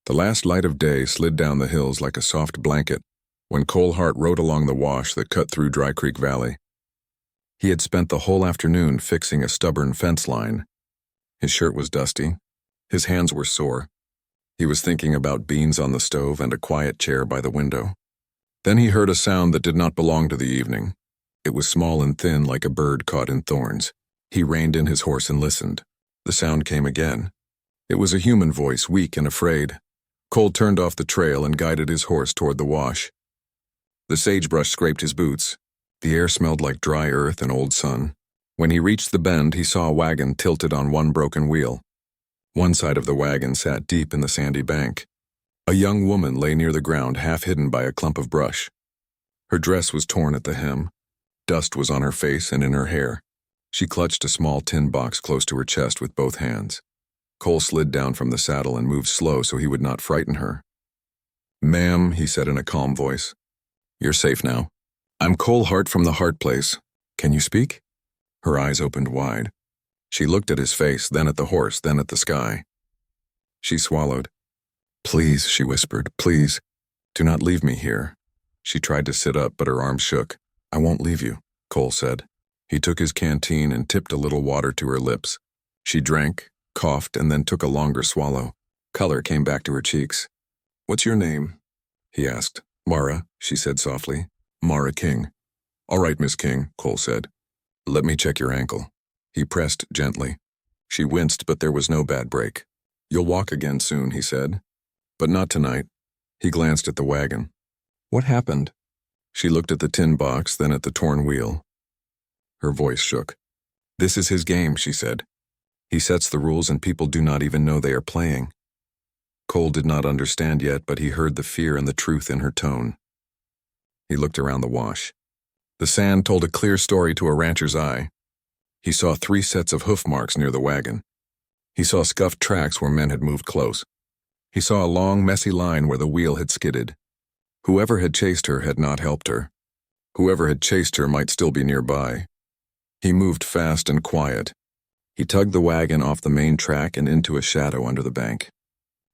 The last light of day slid down the hills like a soft blanket when Cole Hart rode along the wash that cut through Dry Creek Valley. He had spent the whole afternoon fixing a stubborn fence line. His shirt was dusty. His hands were sore. He was thinking about beans on the stove and a quiet chair by the window. Then he heard a sound that did not belong to the evening. It was small and thin like a bird caught in thorns. He reined in his horse and listened. The sound came again. It was a human voice, weak and afraid. Cole turned off the trail and guided his horse toward the wash. The sagebrush scraped his boots. The air smelled like dry earth and old sun. When he reached the bend, he saw a wagon tilted on one broken wheel. One side of the wagon sat deep in the sandy bank. A young woman lay near the ground, half hidden by a clump of brush. Her dress was torn at the hem. Dust was on her face and in her hair. She clutched a small tin box close to her chest with both hands. Cole slid down from the saddle and moved slow so he would not frighten her. "Ma'am," he said in a calm voice. "You're safe now. I'm Cole Hart from the Hart place. Can you speak?" Her eyes opened wide. She looked at his face, then at the horse, then at the sky. She swallowed. "Please," she whispered, "please, do not leave me here." She tried to sit up, but her arms shook. "I won't leave you," Cole said. He took his canteen and tipped a little water to her lips. She drank, coughed, and then took a longer swallow. Color came back to her cheeks. "What's your name?" he asked. "Mara," she said softly. "Mara King." "All right, Miss King," Cole said. "Let me check your ankle." He pressed gently. She winced, but there was no bad break. "You'll walk again soon," he said. "But not tonight." He glanced at the wagon. "What happened?" She looked at the tin box, then at the torn wheel. Her voice shook. "This is his game," she said. "He sets the rules and people do not even know they are playing." Cole did not understand yet, but he heard the fear and the truth in her tone. He looked around the wash. The sand told a clear story to a rancher's eye. He saw 3 sets of hoof marks near the wagon. He saw scuffed tracks where men had moved close. He saw a long, messy line where the wheel had skidded. Whoever had chased her had not helped her. Whoever had chased her might still be nearby. He moved fast and quiet. He tugged the wagon off the main track and into a shadow under the bank.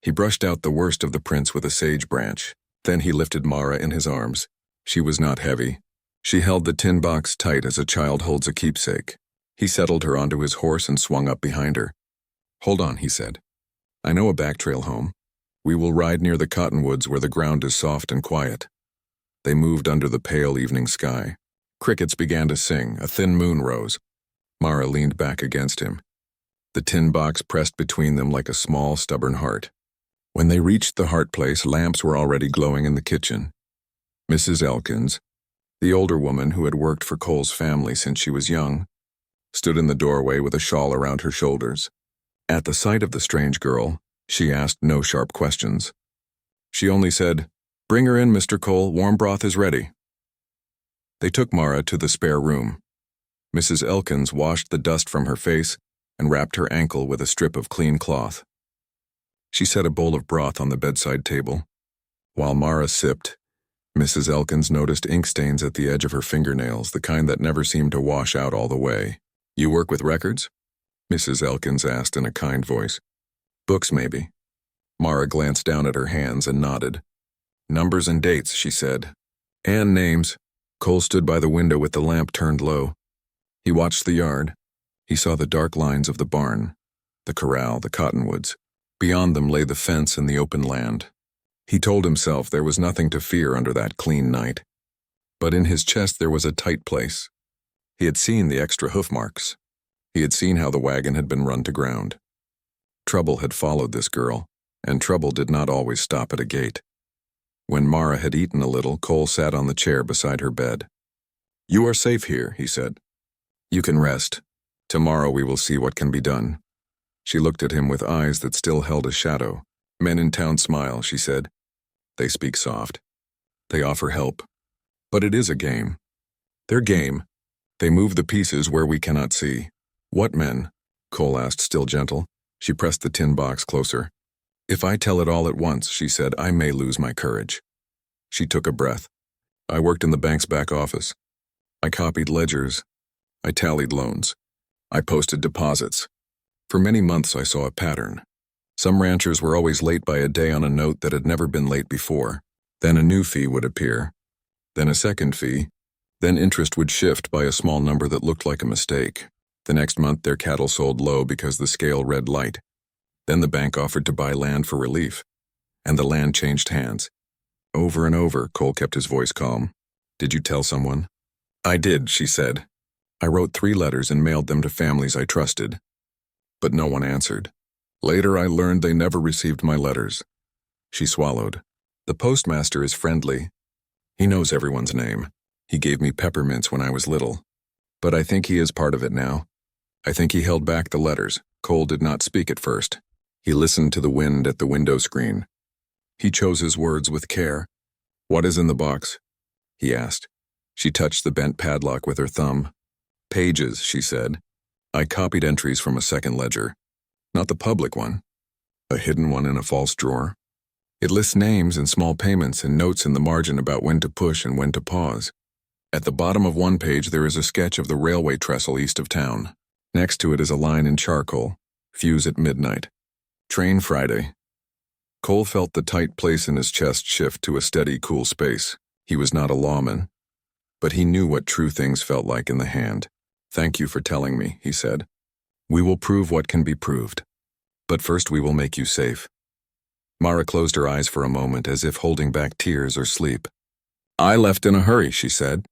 He brushed out the worst of the prints with a sage branch. Then he lifted Mara in his arms. She was not heavy. She held the tin box tight as a child holds a keepsake. He settled her onto his horse and swung up behind her. "Hold on," he said. "I know a back trail home. We will ride near the cottonwoods where the ground is soft and quiet." They moved under the pale evening sky. Crickets began to sing. A thin moon rose. Mara leaned back against him. The tin box pressed between them like a small, stubborn heart. When they reached the Hart place, lamps were already glowing in the kitchen. Mrs. Elkins, the older woman who had worked for Cole's family since she was young, stood in the doorway with a shawl around her shoulders. At the sight of the strange girl, she asked no sharp questions. She only said, "Bring her in, Mr. Cole. Warm broth is ready." They took Mara to the spare room. Mrs. Elkins washed the dust from her face and wrapped her ankle with a strip of clean cloth. She set a bowl of broth on the bedside table. While Mara sipped, Mrs. Elkins noticed ink stains at the edge of her fingernails, the kind that never seemed to wash out all the way. "You work with records?" Mrs. Elkins asked in a kind voice. "Books, maybe." Mara glanced down at her hands and nodded. "Numbers and dates," she said. "And names." Cole stood by the window with the lamp turned low. He watched the yard. He saw the dark lines of the barn, the corral, the cottonwoods. Beyond them lay the fence and the open land. He told himself there was nothing to fear under that clean night. But in his chest there was a tight place. He had seen the extra hoof marks. He had seen how the wagon had been run to ground. Trouble had followed this girl, and trouble did not always stop at a gate. When Mara had eaten a little, Cole sat on the chair beside her bed. "You are safe here," he said. "You can rest. Tomorrow we will see what can be done." She looked at him with eyes that still held a shadow. "Men in town smile," she said. "They speak soft. They offer help. But it is a game. Their game. They move the pieces where we cannot see." "What men?" Cole asked, still gentle. She pressed the tin box closer. "If I tell it all at once," she said, "I may lose my courage." She took a breath. "I worked in the bank's back office. I copied ledgers. I tallied loans. I posted deposits. For many months I saw a pattern. Some ranchers were always late by a day on a note that had never been late before. Then a new fee would appear. Then a second fee. Then interest would shift by a small number that looked like a mistake. The next month their cattle sold low because the scale read light. Then the bank offered to buy land for relief. And the land changed hands. Over and over, Cole kept his voice calm. Did you tell someone? I did, she said. I wrote 3 letters and mailed them to families I trusted. But no one answered. Later I learned they never received my letters. She swallowed. The postmaster is friendly. He knows everyone's name. He gave me peppermints when I was little. But I think he is part of it now. I think he held back the letters. Cole did not speak at first. He listened to the wind at the window screen. He chose his words with care. What is in the box? He asked. She touched the bent padlock with her thumb. Pages, she said. I copied entries from a second ledger. Not the public one. A hidden one in a false drawer. It lists names and small payments and notes in the margin about when to push and when to pause. At the bottom of one page there is a sketch of the railway trestle east of town. Next to it is a line in charcoal. Fuse at midnight. Train Friday. Cole felt the tight place in his chest shift to a steady, cool space. He was not a lawman. But he knew what true things felt like in the hand. Thank you for telling me, he said. We will prove what can be proved. But first we will make you safe. Mara closed her eyes for a moment as if holding back tears or sleep. I left in a hurry, she said.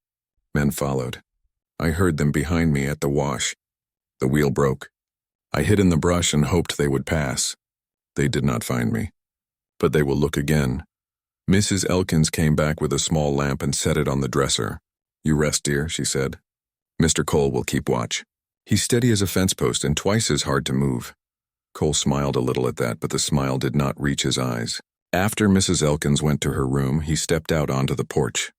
Men followed. I heard them behind me at the wash. The wheel broke. I hid in the brush and hoped they would pass. They did not find me. But they will look again. Mrs. Elkins came back with a small lamp and set it on the dresser. You rest, dear, she said. Mr. Cole will keep watch. He's steady as a fence post and twice as hard to move. Cole smiled a little at that, but the smile did not reach his eyes. After Mrs. Elkins went to her room, he stepped out onto the porch.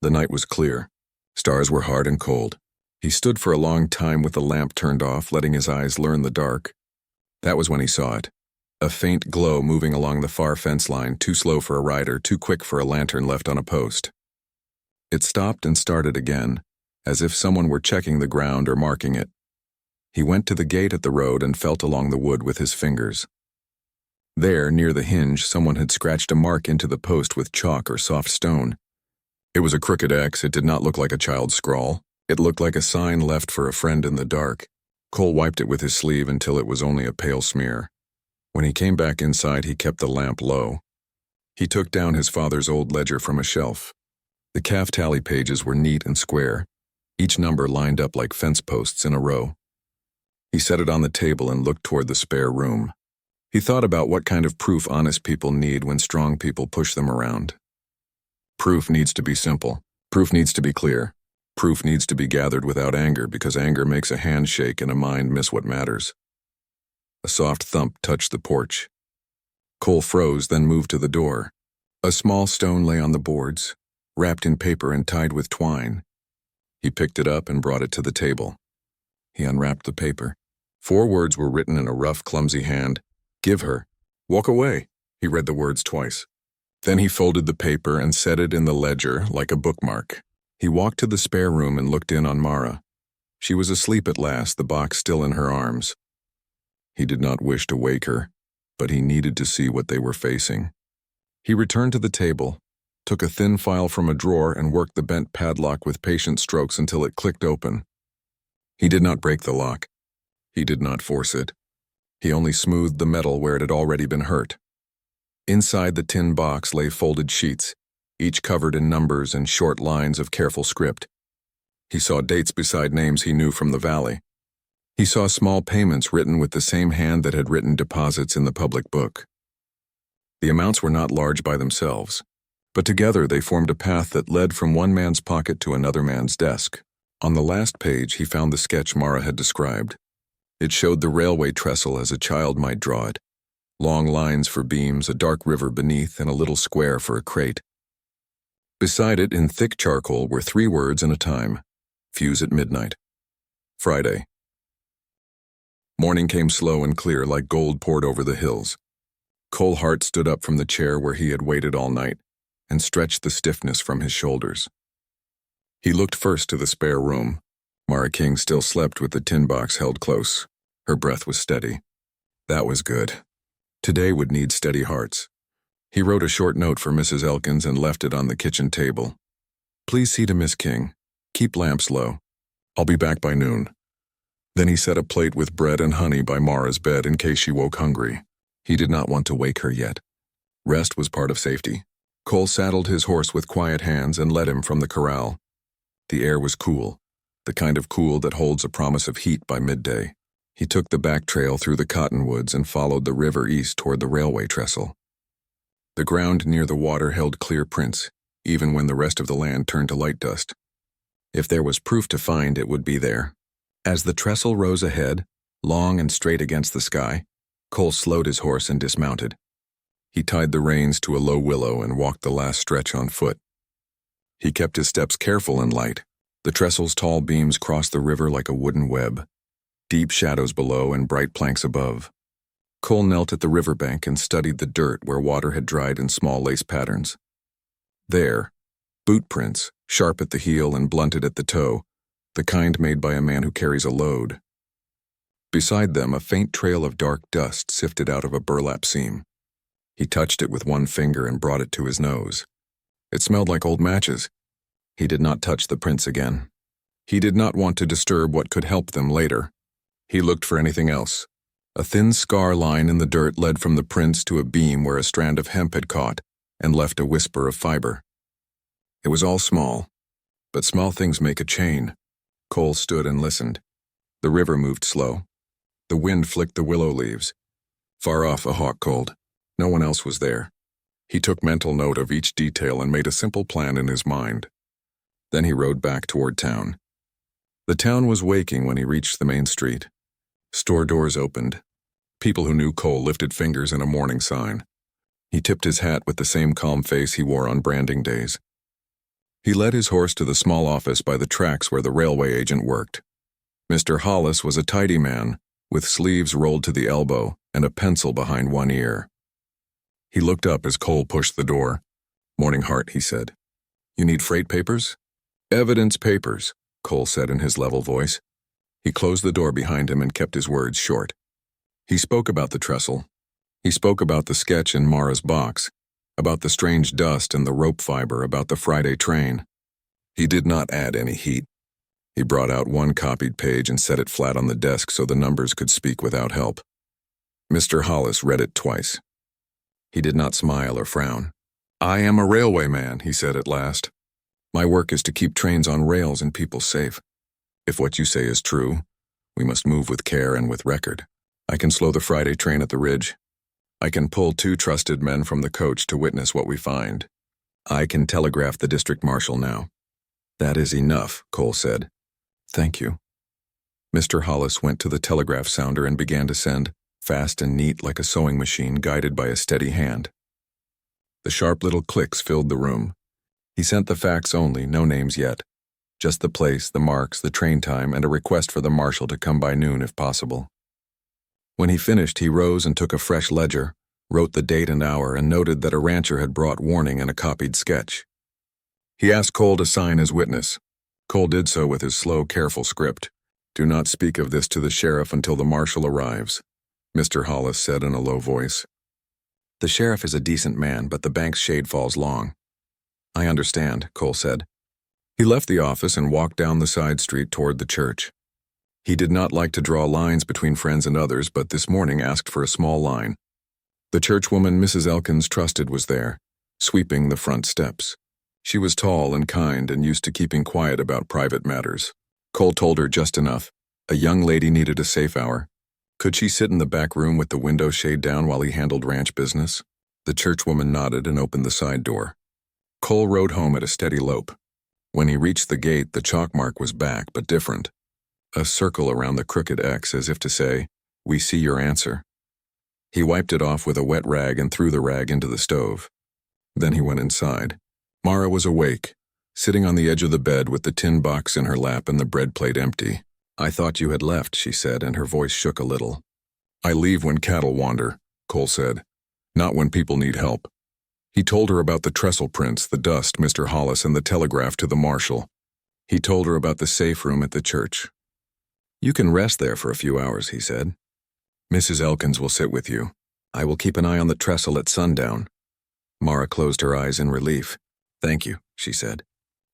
The night was clear. Stars were hard and cold. He stood for a long time with the lamp turned off, letting his eyes learn the dark. That was when he saw it. A faint glow moving along the far fence line, too slow for a rider, too quick for a lantern left on a post. It stopped and started again, as if someone were checking the ground or marking it. He went to the gate at the road and felt along the wood with his fingers. There, near the hinge, someone had scratched a mark into the post with chalk or soft stone. It was a crooked X. It did not look like a child's scrawl. It looked like a sign left for a friend in the dark. Cole wiped it with his sleeve until it was only a pale smear. When he came back inside, he kept the lamp low. He took down his father's old ledger from a shelf. The calf tally pages were neat and square, each number lined up like fence posts in a row. He set it on the table and looked toward the spare room. He thought about what kind of proof honest people need when strong people push them around. Proof needs to be simple. Proof needs to be clear. Proof needs to be gathered without anger, because anger makes a hand shake and a mind miss what matters. A soft thump touched the porch. Cole froze, then moved to the door. A small stone lay on the boards, wrapped in paper and tied with twine. He picked it up and brought it to the table. He unwrapped the paper. 4 words were written in a rough, clumsy hand. Give her. Walk away. He read the words twice. Then he folded the paper and set it in the ledger like a bookmark. He walked to the spare room and looked in on Mara. She was asleep at last, the box still in her arms. He did not wish to wake her, but he needed to see what they were facing. He returned to the table, took a thin file from a drawer and worked the bent padlock with patient strokes until it clicked open. He did not break the lock. He did not force it. He only smoothed the metal where it had already been hurt. Inside the tin box lay folded sheets, each covered in numbers and short lines of careful script. He saw dates beside names he knew from the valley. He saw small payments written with the same hand that had written deposits in the public book. The amounts were not large by themselves, but together they formed a path that led from one man's pocket to another man's desk. On the last page, he found the sketch Mara had described. It showed the railway trestle as a child might draw it. Long lines for beams, a dark river beneath, and a little square for a crate. Beside it, in thick charcoal, were 3 words and a time. Fuse at midnight. Friday. Morning came slow and clear, like gold poured over the hills. Cole Hart stood up from the chair where he had waited all night and stretched the stiffness from his shoulders. He looked first to the spare room. Mara King still slept with the tin box held close. Her breath was steady. That was good. Today would need steady hearts. He wrote a short note for Mrs. Elkins and left it on the kitchen table. Please see to Miss King. Keep lamps low. I'll be back by noon. Then he set a plate with bread and honey by Mara's bed in case she woke hungry. He did not want to wake her yet. Rest was part of safety. Cole saddled his horse with quiet hands and led him from the corral. The air was cool, the kind of cool that holds a promise of heat by midday. He took the back trail through the cottonwoods and followed the river east toward the railway trestle. The ground near the water held clear prints, even when the rest of the land turned to light dust. If there was proof to find, it would be there. As the trestle rose ahead, long and straight against the sky, Cole slowed his horse and dismounted. He tied the reins to a low willow and walked the last stretch on foot. He kept his steps careful and light. The trestle's tall beams crossed the river like a wooden web, deep shadows below and bright planks above. Cole knelt at the riverbank and studied the dirt where water had dried in small lace patterns. There, boot prints, sharp at the heel and blunted at the toe, the kind made by a man who carries a load. Beside them, a faint trail of dark dust sifted out of a burlap seam. He touched it with one finger and brought it to his nose. It smelled like old matches. He did not touch the prints again. He did not want to disturb what could help them later. He looked for anything else. A thin scar line in the dirt led from the prints to a beam where a strand of hemp had caught and left a whisper of fiber. It was all small, but small things make a chain. Cole stood and listened. The river moved slow. The wind flicked the willow leaves. Far off, a hawk called. No one else was there. He took mental note of each detail and made a simple plan in his mind. Then he rode back toward town. The town was waking when he reached the main street. Store doors opened. People who knew Cole lifted fingers in a mourning sign. He tipped his hat with the same calm face he wore on branding days. He led his horse to the small office by the tracks where the railway agent worked. Mr. Hollis was a tidy man, with sleeves rolled to the elbow and a pencil behind one ear. He looked up as Cole pushed the door. "Morning, Hart," he said. "You need freight papers?" "Evidence papers," Cole said in his level voice. He closed the door behind him and kept his words short. He spoke about the trestle. He spoke about the sketch in Mara's box, about the strange dust and the rope fiber, about the Friday train. He did not add any heat. He brought out one copied page and set it flat on the desk so the numbers could speak without help. Mr. Hollis read it twice. He did not smile or frown. "I am a railway man," he said at last. "My work is to keep trains on rails and people safe. If what you say is true, we must move with care and with record. I can slow the Friday train at the ridge. I can pull 2 trusted men from the coach to witness what we find. I can telegraph the district marshal now." "That is enough," Cole said. "Thank you." Mr. Hollis went to the telegraph sounder and began to send, fast and neat like a sewing machine guided by a steady hand. The sharp little clicks filled the room. He sent the facts only, no names yet. Just the place, the marks, the train time, and a request for the marshal to come by noon if possible. When he finished, he rose and took a fresh ledger, wrote the date and hour, and noted that a rancher had brought warning and a copied sketch. He asked Cole to sign as witness. Cole did so with his slow, careful script. "Do not speak of this to the sheriff until the marshal arrives," Mr. Hollis said in a low voice. "The sheriff is a decent man, but the bank's shade falls long." "I understand," Cole said. He left the office and walked down the side street toward the church. He did not like to draw lines between friends and others, but this morning asked for a small line. The churchwoman Mrs. Elkins trusted was there, sweeping the front steps. She was tall and kind and used to keeping quiet about private matters. Cole told her just enough. A young lady needed a safe hour. Could she sit in the back room with the window shade down while he handled ranch business? The churchwoman nodded and opened the side door. Cole rode home at a steady lope. When he reached the gate, the chalk mark was back, but different. A circle around the crooked X as if to say, "We see your answer." He wiped it off with a wet rag and threw the rag into the stove. Then he went inside. Mara was awake, sitting on the edge of the bed with the tin box in her lap and the bread plate empty. "I thought you had left," she said, and her voice shook a little. "I leave when cattle wander," Cole said. "Not when people need help." He told her about the trestle prints, the dust, Mr. Hollis, and the telegraph to the marshal. He told her about the safe room at the church. "You can rest there for a few hours," he said. "Mrs. Elkins will sit with you. I will keep an eye on the trestle at sundown. Mara closed her eyes in relief. Thank you, she said.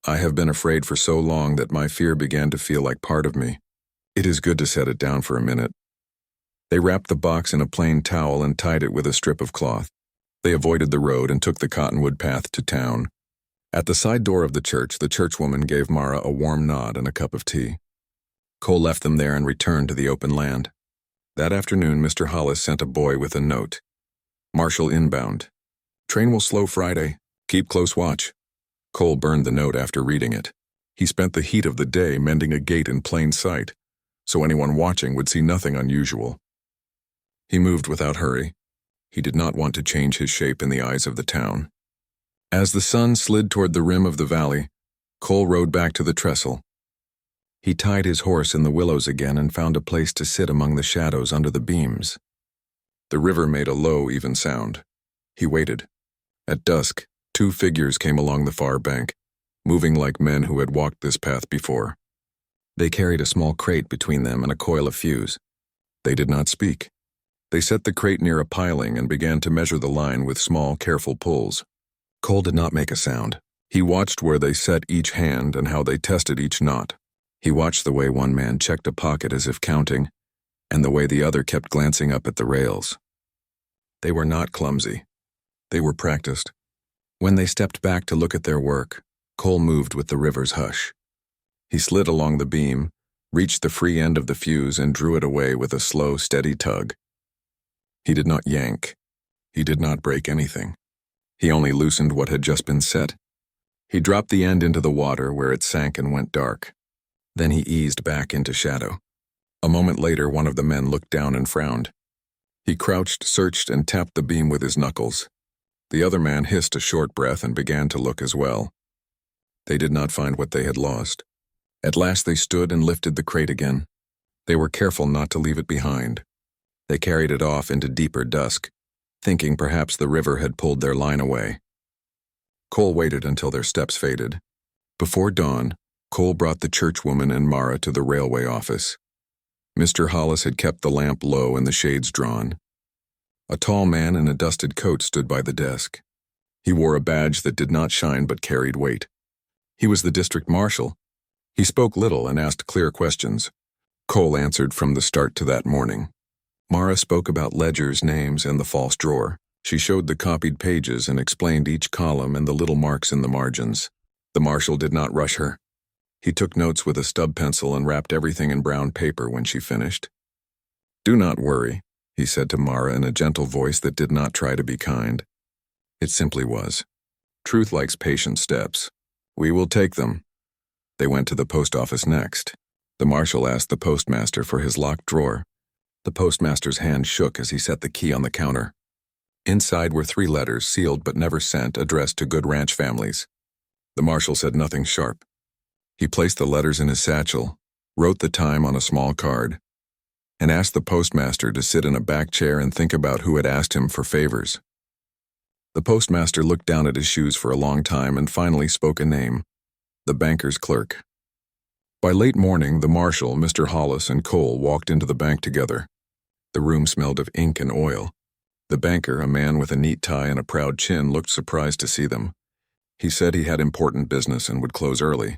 I have been afraid for so long that my fear began to feel like part of me. It is good to set it down for a minute. They wrapped the box in a plain towel and tied it with a strip of cloth. They avoided the road and took the cottonwood path to town. At the side door of the churchwoman gave Mara a warm nod and a cup of tea. Cole left them there and returned to the open land. That afternoon, Mr. Hollis sent a boy with a note. Marshall inbound. Train will slow Friday. Keep close watch. Cole burned the note after reading it. He spent the heat of the day mending a gate in plain sight, so anyone watching would see nothing unusual. He moved without hurry. He did not want to change his shape in the eyes of the town. As the sun slid toward the rim of the valley, Cole rode back to the trestle. He tied his horse in the willows again and found a place to sit among the shadows under the beams. The river made a low, even sound. He waited. At dusk, 2 figures came along the far bank, moving like men who had walked this path before. They carried a small crate between them and a coil of fuse. They did not speak. They set the crate near a piling and began to measure the line with small, careful pulls. Cole did not make a sound. He watched where they set each hand and how they tested each knot. He watched the way one man checked a pocket as if counting, and the way the other kept glancing up at the rails. They were not clumsy. They were practiced. When they stepped back to look at their work, Cole moved with the river's hush. He slid along the beam, reached the free end of the fuse and drew it away with a slow, steady tug. He did not yank. He did not break anything. He only loosened what had just been set. He dropped the end into the water where it sank and went dark. Then he eased back into shadow. A moment later, one of the men looked down and frowned. He crouched, searched, and tapped the beam with his knuckles. The other man hissed a short breath and began to look as well. They did not find what they had lost. At last they stood and lifted the crate again. They were careful not to leave it behind. They carried it off into deeper dusk, thinking perhaps the river had pulled their line away. Cole waited until their steps faded. Before dawn, Cole brought the churchwoman and Mara to the railway office. Mr. Hollis had kept the lamp low and the shades drawn. A tall man in a dusted coat stood by the desk. He wore a badge that did not shine but carried weight. He was the district marshal. He spoke little and asked clear questions. Cole answered from the start to that morning. Mara spoke about ledgers, names, and the false drawer. She showed the copied pages and explained each column and the little marks in the margins. The marshal did not rush her. He took notes with a stub pencil and wrapped everything in brown paper when she finished. Do not worry, he said to Mara in a gentle voice that did not try to be kind. It simply was. Truth likes patient steps. We will take them. They went to the post office next. The marshal asked the postmaster for his locked drawer. The postmaster's hand shook as he set the key on the counter. Inside were 3 letters, sealed but never sent, addressed to good ranch families. The marshal said nothing sharp. He placed the letters in his satchel, wrote the time on a small card, and asked the postmaster to sit in a back chair and think about who had asked him for favors. The postmaster looked down at his shoes for a long time and finally spoke a name, the banker's clerk. By late morning, the marshal, Mr. Hollis, and Cole walked into the bank together. The room smelled of ink and oil. The banker, a man with a neat tie and a proud chin, looked surprised to see them. He said he had important business and would close early.